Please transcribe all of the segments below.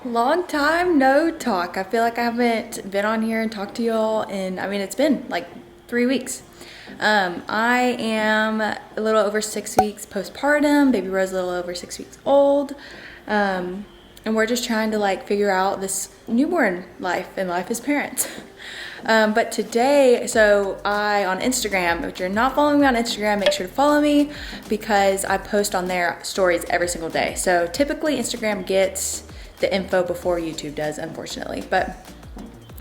Long time no talk. I feel like I haven't been on here and talked to y'all, and I mean, it's been like 3 weeks. I am a little over 6 weeks postpartum. Baby Rose a little over 6 weeks old. And we're just trying to like figure out this newborn life and life as parents. But today, so on Instagram, if you're not following me on Instagram, make sure to follow me because I post on their stories every single day. So typically Instagram gets the info before YouTube does, unfortunately, but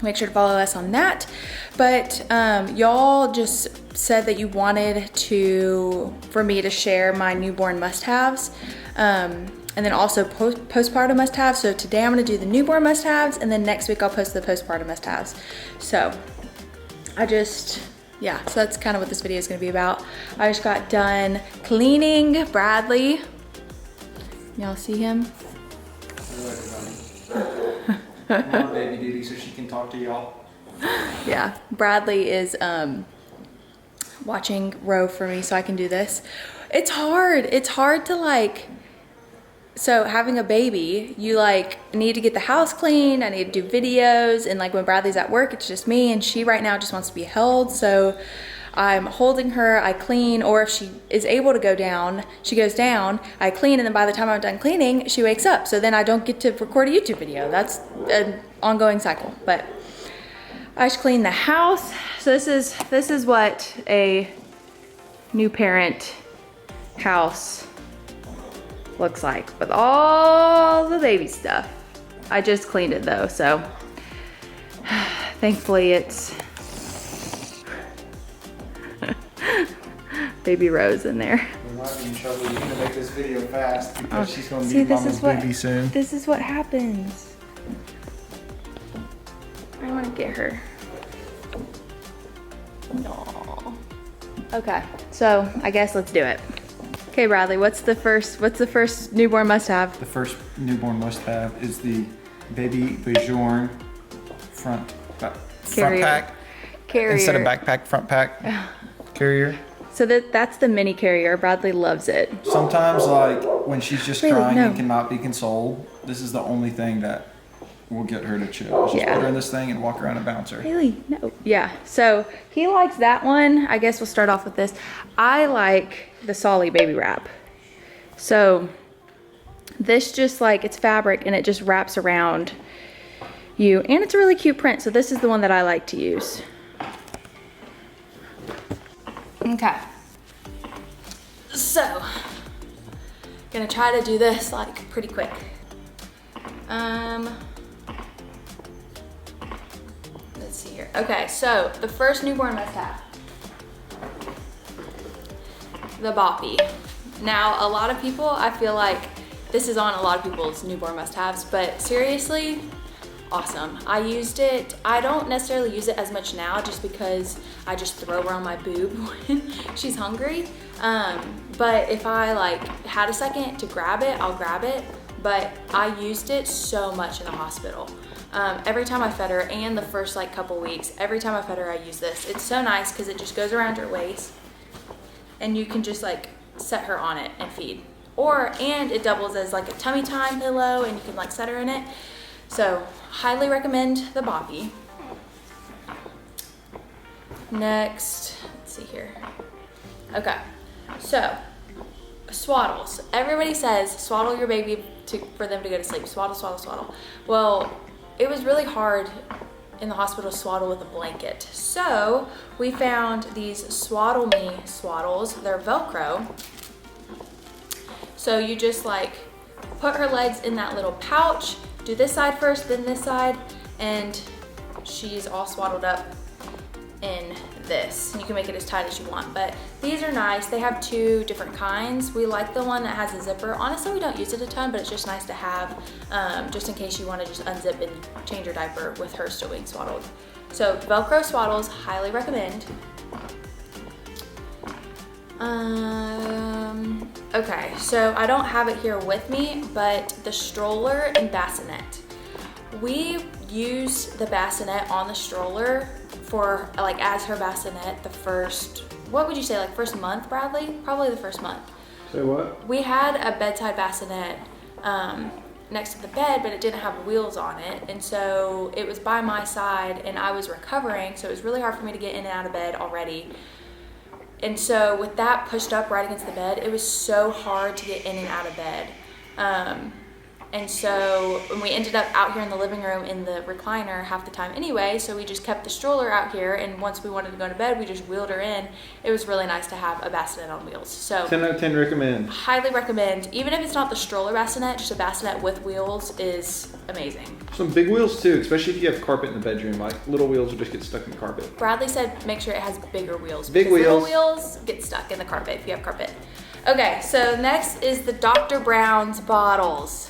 make sure to follow us on that. But y'all just said that you wanted for me to share my newborn must-haves. And then also postpartum must-haves. So today I'm gonna do the newborn must-haves, and then next week I'll post the postpartum must-haves. So so that's kind of what this video is gonna be about. I just got done cleaning Bradley. Y'all see him? I'm on baby duty so she can talk to y'all. Yeah, Bradley is watching Roe for me so I can do this. It's hard to like, so having a baby, you like need to get the house clean, I need to do videos, and like when Bradley's at work, it's just me, and she right now just wants to be held, so I'm holding her, I clean, or if she is able to go down, she goes down, I clean, and then by the time I'm done cleaning, she wakes up, so then I don't get to record a YouTube video. That's an ongoing cycle, but I just clean the house. So this is what a new parent house looks like with all the baby stuff. I just cleaned it though, so thankfully it's baby Rose in there. We might be in trouble. You're gonna make this video fast because she's gonna be mama's baby soon. This is what happens. I want to get her. Aww. Okay, so I guess let's do it. Okay, Bradley, what's the first newborn must-have? The first newborn must-have is the Baby Bajorn front pack. Carrier. Instead of backpack, front pack carrier. So that's the mini carrier. Bradley loves it. Sometimes, like when she's just crying no. and cannot be consoled, this is the only thing that will get her to chill. Just put her in this thing and walk around and bounce her. Really? No. Yeah. So he likes that one. I guess we'll start off with this. I like the Solly baby wrap. So this just like, it's fabric and it just wraps around you, and it's a really cute print. So this is the one that I like to use. Okay. So gonna try to do this like pretty quick. Let's see here. Okay, so the first newborn must-have, the boppy. Now, a lot of people, I feel like this is on a lot of people's newborn must-haves, but seriously, awesome. I used it. I don't necessarily use it as much now just because I just throw her on my boob when she's hungry. But if I like had a second to grab it, I'll grab it. But I used it so much in the hospital. Every time I fed her, and the first like couple weeks, every time I fed her, I use this. It's so nice because it just goes around your waist and you can just like set her on it and feed. And it doubles as like a tummy time pillow, and you can like set her in it. So highly recommend the boppy. Next, let's see here. Okay, so swaddles. Everybody says swaddle your baby for them to go to sleep. Swaddle, swaddle, swaddle. Well, it was really hard in the hospital to swaddle with a blanket. So we found these Swaddle Me swaddles. They're Velcro. So you just like put her legs in that little pouch, do this side first, then this side, and she's all swaddled up in this. And you can make it as tight as you want, but these are nice. They have 2 different kinds. We like the one that has a zipper. Honestly, we don't use it a ton, but it's just nice to have just in case you want to just unzip and change your diaper with her still being swaddled. So Velcro swaddles, highly recommend. Okay, so I don't have it here with me, but the stroller and bassinet. We use the bassinet on the stroller for like as her bassinet the first, what would you say, like first month, Bradley? Probably the first month. Say what? We had a bedside bassinet next to the bed, but it didn't have wheels on it. And so it was by my side and I was recovering. So it was really hard for me to get in and out of bed already. And so with that pushed up right against the bed, it was so hard to get in and out of bed. And so when we ended up out here in the living room in the recliner half the time anyway, so we just kept the stroller out here, and once we wanted to go to bed, we just wheeled her in. It was really nice to have a bassinet on wheels. So 10 out of 10 recommend. Highly recommend. Even if it's not the stroller bassinet, just a bassinet with wheels is amazing. Some big wheels too, especially if you have carpet in the bedroom. Like little wheels will just get stuck in the carpet. Bradley said make sure it has bigger wheels. Big wheels. Little wheels get stuck in the carpet if you have carpet. Okay, so next is the Dr. Brown's bottles.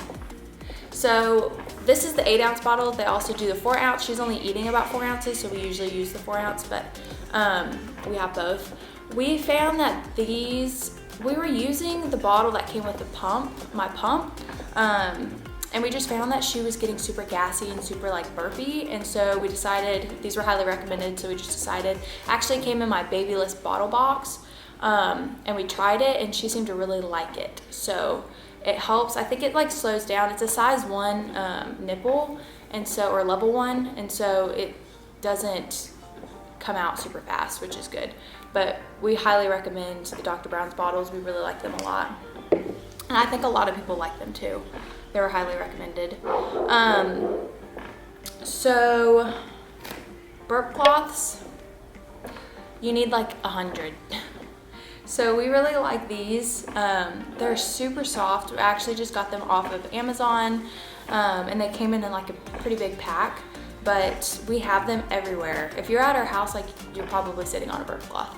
So this is the 8 ounce bottle. They also do the 4 ounce. She's only eating about 4 ounces, so we usually use the 4 ounce, but we have both. We found that we were using the bottle that came with the pump, my pump, and we just found that she was getting super gassy and super like burpy, and so we decided, these were highly recommended, so we just decided, actually came in my Babylist bottle box, and we tried it and she seemed to really like it. So it helps. I think it like slows down. It's a size 1 nipple, and so, or level 1, and so it doesn't come out super fast, which is good. But we highly recommend the Dr. Brown's bottles. We really like them a lot, and I think a lot of people like them too. They were highly recommended. So burp cloths, you need like 100. So we really like these. They're super soft. We actually just got them off of Amazon, and they came in like a pretty big pack, but we have them everywhere. If you're at our house, like you're probably sitting on a burp cloth.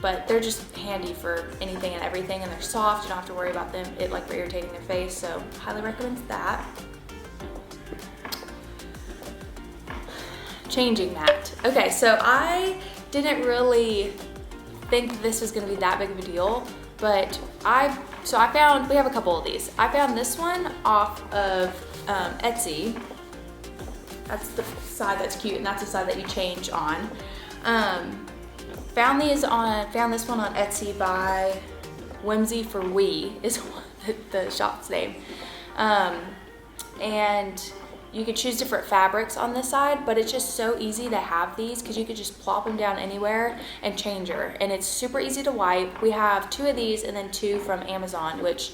But they're just handy for anything and everything, and they're soft. You don't have to worry about them, like irritating their face, so highly recommend that. Changing mat. Okay, so I didn't really think this was gonna be that big of a deal, but I found, we have a couple of these. I found this one off of Etsy. That's the side that's cute, and that's the side that you change on. Found this one on Etsy by Whimsy for Wee is the shop's name. And you could choose different fabrics on this side, but it's just so easy to have these because you could just plop them down anywhere and change her. And it's super easy to wipe. We have 2 of these and then 2 from Amazon, which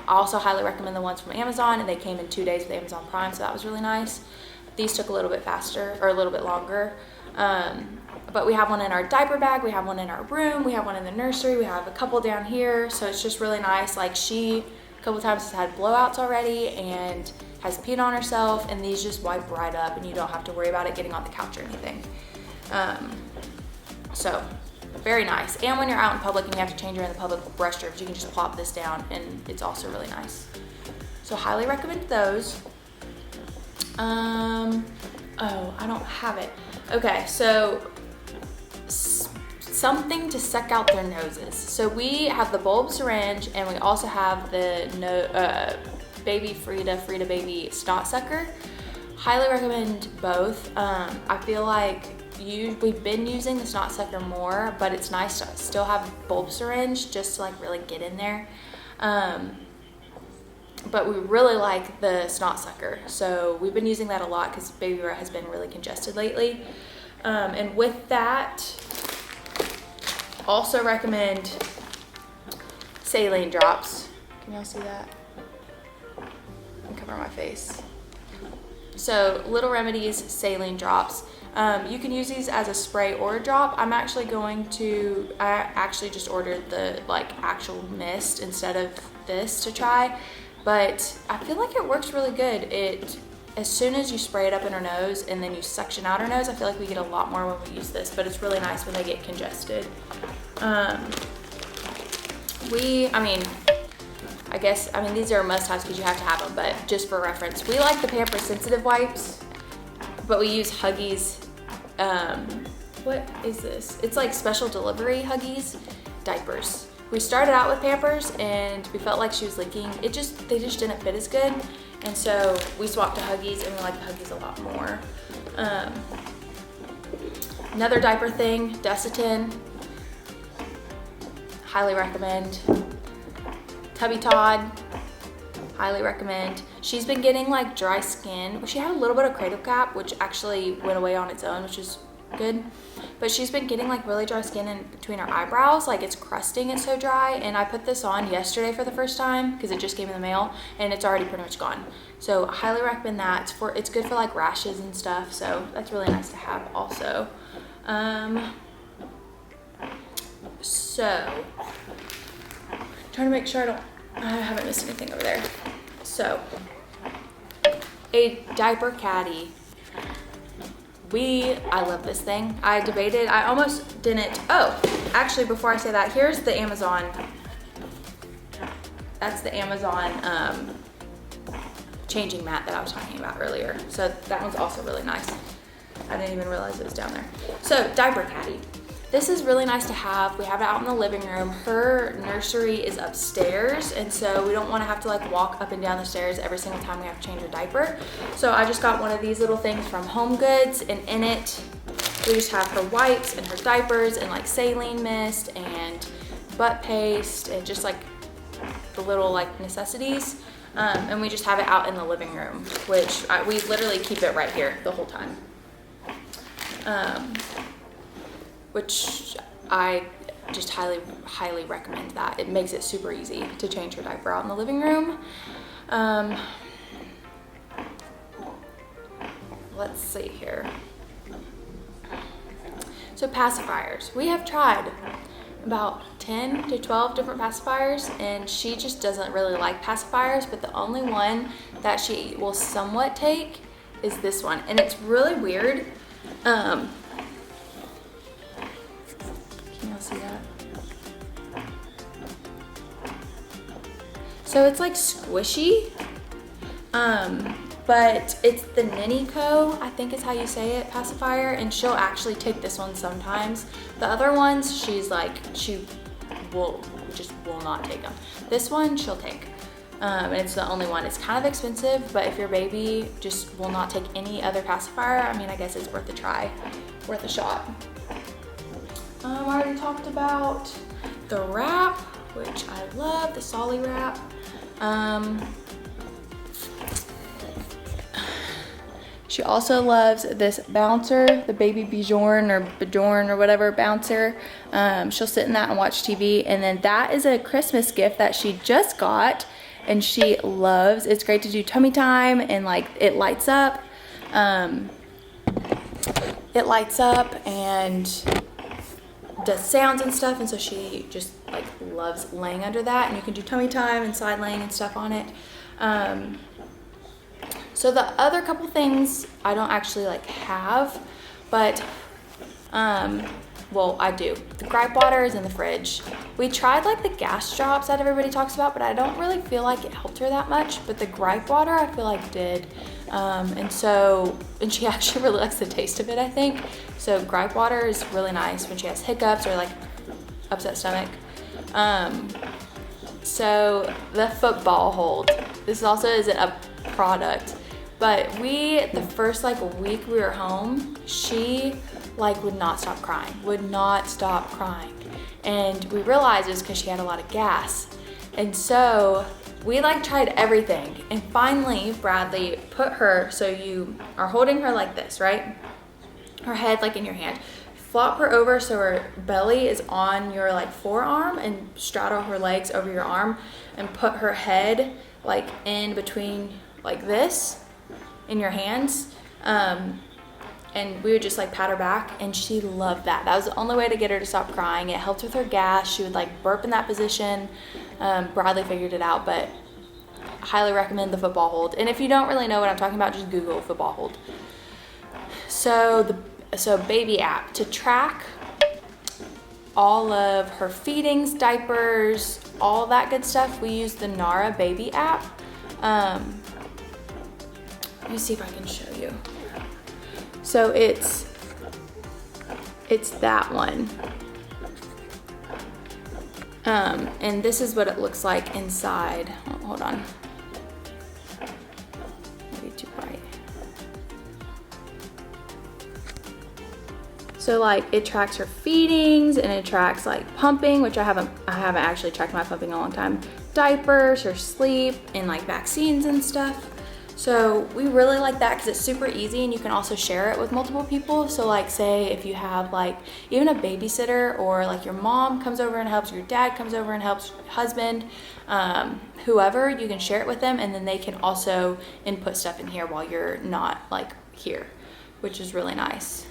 I also highly recommend the ones from Amazon, and they came in 2 days with Amazon Prime, so that was really nice. These took a little bit faster, or a little bit longer. But we have one in our diaper bag, we have one in our room, we have one in the nursery, we have a couple down here, so it's just really nice. Like she, a couple times has had blowouts already and has peed on herself, and these just wipe right up and you don't have to worry about it getting on the couch or anything. So very nice. And when you're out in public and you have to change her in the public restrooms, you can just plop this down and it's also really nice. So highly recommend those. Oh, I don't have it. Okay, so something to suck out their noses. So we have the bulb syringe, and we also have the Baby Frida Baby snot sucker. Highly recommend both. I feel like we've been using the snot sucker more, but it's nice to still have bulb syringe just to like really get in there. But we really like the snot sucker, so we've been using that a lot because Baby has been really congested lately. And with that, also recommend saline drops. Can y'all see that? And cover my face. So Little Remedies saline drops. You can use these as a spray or a drop. I actually just ordered the like actual mist instead of this to try, but I feel like it works really good. As soon as you spray it up in her nose and then you suction out her nose, I feel like we get a lot more when we use this, but it's really nice when they get congested. These are must-haves because you have to have them, but just for reference, we like the Pampers Sensitive wipes, but we use Huggies. What is this? It's like special delivery Huggies diapers. We started out with Pampers and we felt like she was leaking. They just didn't fit as good. And so we swapped to Huggies, and we like the Huggies a lot more. Another diaper thing, Desitin. Highly recommend. Tubby Todd. highly recommend. She's been getting like dry skin. She had a little bit of cradle cap, which actually went away on its own, which is good. But she's been getting like really dry skin in between her eyebrows, like it's crusting, it's so dry. And I put this on yesterday for the first time because it just came in the mail, and it's already pretty much gone. So I highly recommend that. It's good for like rashes and stuff, so that's really nice to have also. So trying to make sure I haven't missed anything over there. So a Diaper Caddy. I love this thing. I debated, I almost didn't. Oh, actually, before I say that, here's the Amazon. That's the Amazon changing mat that I was talking about earlier. So that one's also really nice. I didn't even realize it was down there. So Diaper Caddy. This is really nice to have. We have it out in the living room. Her nursery is upstairs, and so we don't want to have to like walk up and down the stairs every single time we have to change her diaper. So I just got one of these little things from Home Goods, and in it, we just have her wipes and her diapers and like saline mist and butt paste and just like the little like necessities. And we just have it out in the living room, which we literally keep it right here the whole time. Which I just highly recommend that. It makes it super easy to change her diaper out in the living room. Let's see here. So pacifiers. We have tried about 10 to 12 different pacifiers, and she just doesn't really like pacifiers, but the only one that she will somewhat take is this one. And it's really weird. Can y'all see that? So it's like squishy, but it's the Ninico, I think is how you say it, pacifier, and she'll actually take this one sometimes. The other ones, she's like, she will not take them. This one she'll take, and it's the only one. It's kind of expensive, but if your baby just will not take any other pacifier, I mean, I guess it's worth a try, worth a shot. I already talked about the wrap, which I love, the Solly wrap. She also loves this bouncer, the baby Bjorn or whatever bouncer. She'll sit in that and watch TV. And then that is a Christmas gift that she just got and she loves. It's great to do tummy time, and like it lights up. It lights up and does sounds and stuff, and so she just like loves laying under that, and you can do tummy time and side laying and stuff on it. So the other couple things I don't actually like have, but well, I do. The Gripe Water is in the fridge. We tried like the gas drops that everybody talks about, but I don't really feel like it helped her that much, but the Gripe Water I feel like did. And she actually really likes the taste of it, I think. So Gripe Water is really nice when she has hiccups or like upset stomach. So the football hold. This also isn't a product, but the first like week we were home, she like would not stop crying. And we realized it was because she had a lot of gas. And so we like tried everything, and finally Bradley put her, so you are holding her like this, right? Her head like in your hand. Flop her over so her belly is on your like forearm, and straddle her legs over your arm, and put her head like in between like this in your hands. And we would just like pat her back, and she loved that. That was the only way to get her to stop crying. It helped with her gas. She would like burp in that position. Bradley figured it out, but I highly recommend the football hold. And if you don't really know what I'm talking about, just Google football hold. So baby app to track all of her feedings, diapers, all that good stuff. We use the NaRa Baby app. Let me see if I can show you. So it's that one. And this is what it looks like inside. Oh, hold on. Maybe too bright. So like it tracks her feedings and it tracks like pumping, which I haven't actually tracked my pumping in a long time, diapers, her sleep, and like vaccines and stuff. So we really like that because it's super easy and you can also share it with multiple people. So like say if you have like even a babysitter, or like your mom comes over and helps, your dad comes over and helps, husband, whoever, you can share it with them, and then they can also input stuff in here while you're not like here, which is really nice.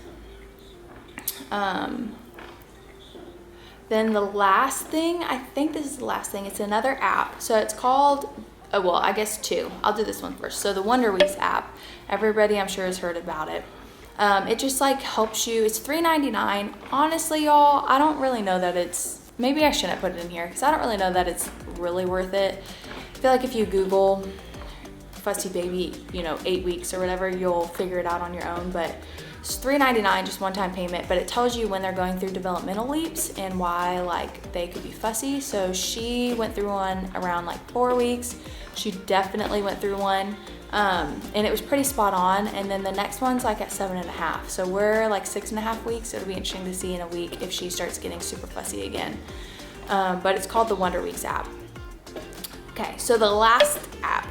Then the last thing, I think this is the last thing, it's another app. So it's called, oh, well, I guess two. I'll do this one first. So the Wonder Weeks app, everybody I'm sure has heard about it. It just like helps you, it's $3.99. Honestly, y'all, I don't really know that it's, maybe I shouldn't put it in here because I don't really know that it's really worth it. I feel like if you Google fussy baby, 8 weeks or whatever, you'll figure it out on your own, but it's $3.99, just one-time payment, but it tells you when they're going through developmental leaps and why like they could be fussy. So she went through one around like 4 weeks. She definitely went through one, and it was pretty spot on. And then the next one's like at 7.5. So we're like 6.5 weeks. It'll be interesting to see in a week if she starts getting super fussy again. But it's called the Wonder Weeks app. Okay, so the last app,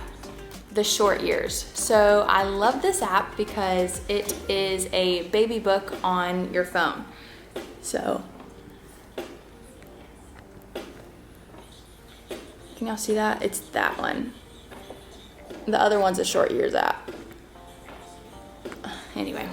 the short years. So I love this app because it is a baby book on your phone. So can y'all see that? It's that one. The other one's a short years app. Anyway,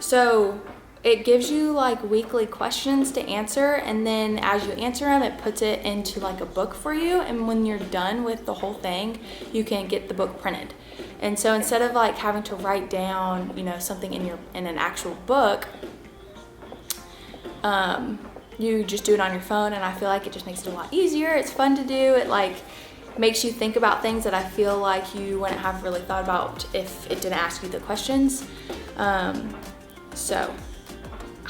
so it gives you like weekly questions to answer, and then as you answer them, it puts it into like a book for you. And when you're done with the whole thing, you can get the book printed. And so instead of like having to write down, something in an actual book, you just do it on your phone. And I feel like it just makes it a lot easier. It's fun to do. It like makes you think about things that I feel like you wouldn't have really thought about if it didn't ask you the questions. So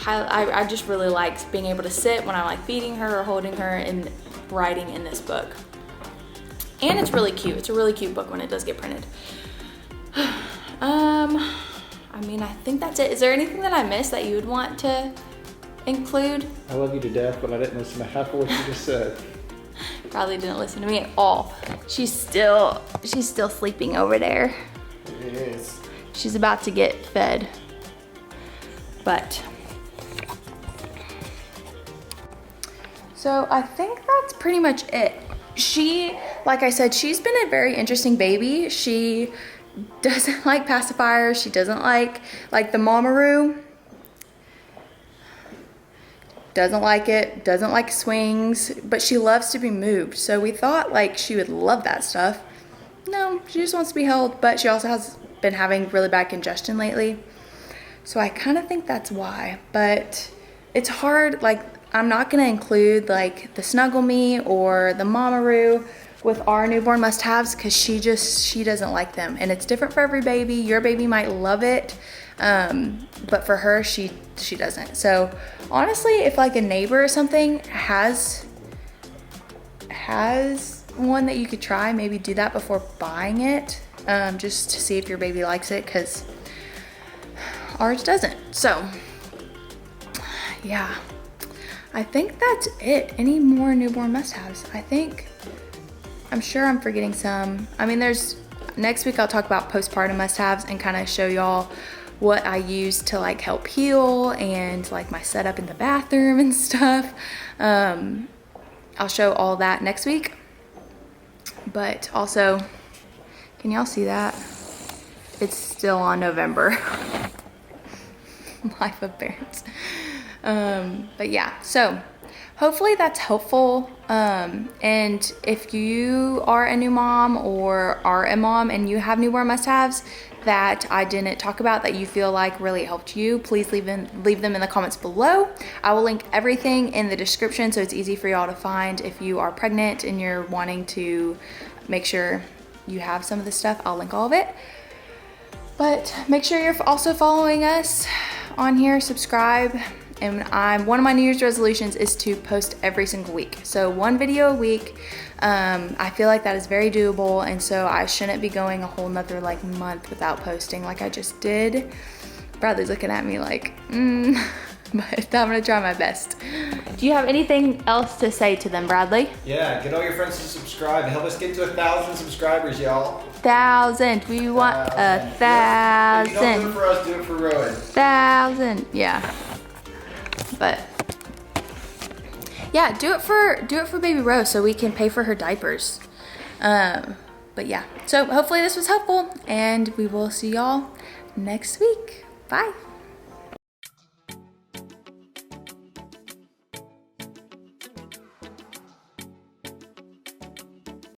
I just really like being able to sit when I'm like feeding her or holding her and writing in this book. And it's really cute. It's a really cute book when it does get printed. I think that's it. Is there anything that I missed that you would want to include? I love you to death, but I didn't listen to half of what you just said. Probably didn't listen to me at all. She's still sleeping over there. Yes. She's about to get fed. But so I think that's pretty much it. She, like I said, she's been a very interesting baby. She doesn't like pacifiers. She doesn't like the Mamaroo. Doesn't like it, doesn't like swings, but she loves to be moved. So we thought like she would love that stuff. No, she just wants to be held, but she also has been having really bad congestion lately. So I kind of think that's why, but it's hard. Like I'm not gonna include like the Snuggle Me or the Mamaroo with our newborn must-haves because she doesn't like them, and it's different for every baby. Your baby might love it, but for her, she doesn't. So honestly, if like a neighbor or something has one that you could try, maybe do that before buying it, just to see if your baby likes it, because ours doesn't. So yeah, I think that's it. Any more newborn must-haves? I'm sure I'm forgetting some. I mean, next week I'll talk about postpartum must-haves and kind of show y'all what I use to like help heal and like my setup in the bathroom and stuff. I'll show all that next week. But also, can y'all see that? It's still on November. Life of parents. But yeah, so hopefully that's helpful. And if you are a new mom or are a mom and you have newborn must-haves that I didn't talk about that you feel like really helped you, please leave them in the comments below. I will link everything in the description so it's easy for y'all to find. If you are pregnant and you're wanting to make sure you have some of this stuff, I'll link all of it. But make sure you're also following us on here, subscribe. And one of my New Year's resolutions is to post every single week. So 1 video a week. I feel like that is very doable, and so I shouldn't be going a whole nother like month without posting like I just did. Bradley's looking at me like, but I'm gonna try my best. Do you have anything else to say to them, Bradley? Yeah, get all your friends to subscribe. Help us get to 1,000 subscribers, y'all. 1,000. We want 1,000. If you don't do it for us, do it for Rowan. 1,000. Yeah. But yeah, do it for baby Rose so we can pay for her diapers. But yeah, so hopefully this was helpful, and we will see y'all next week. Bye.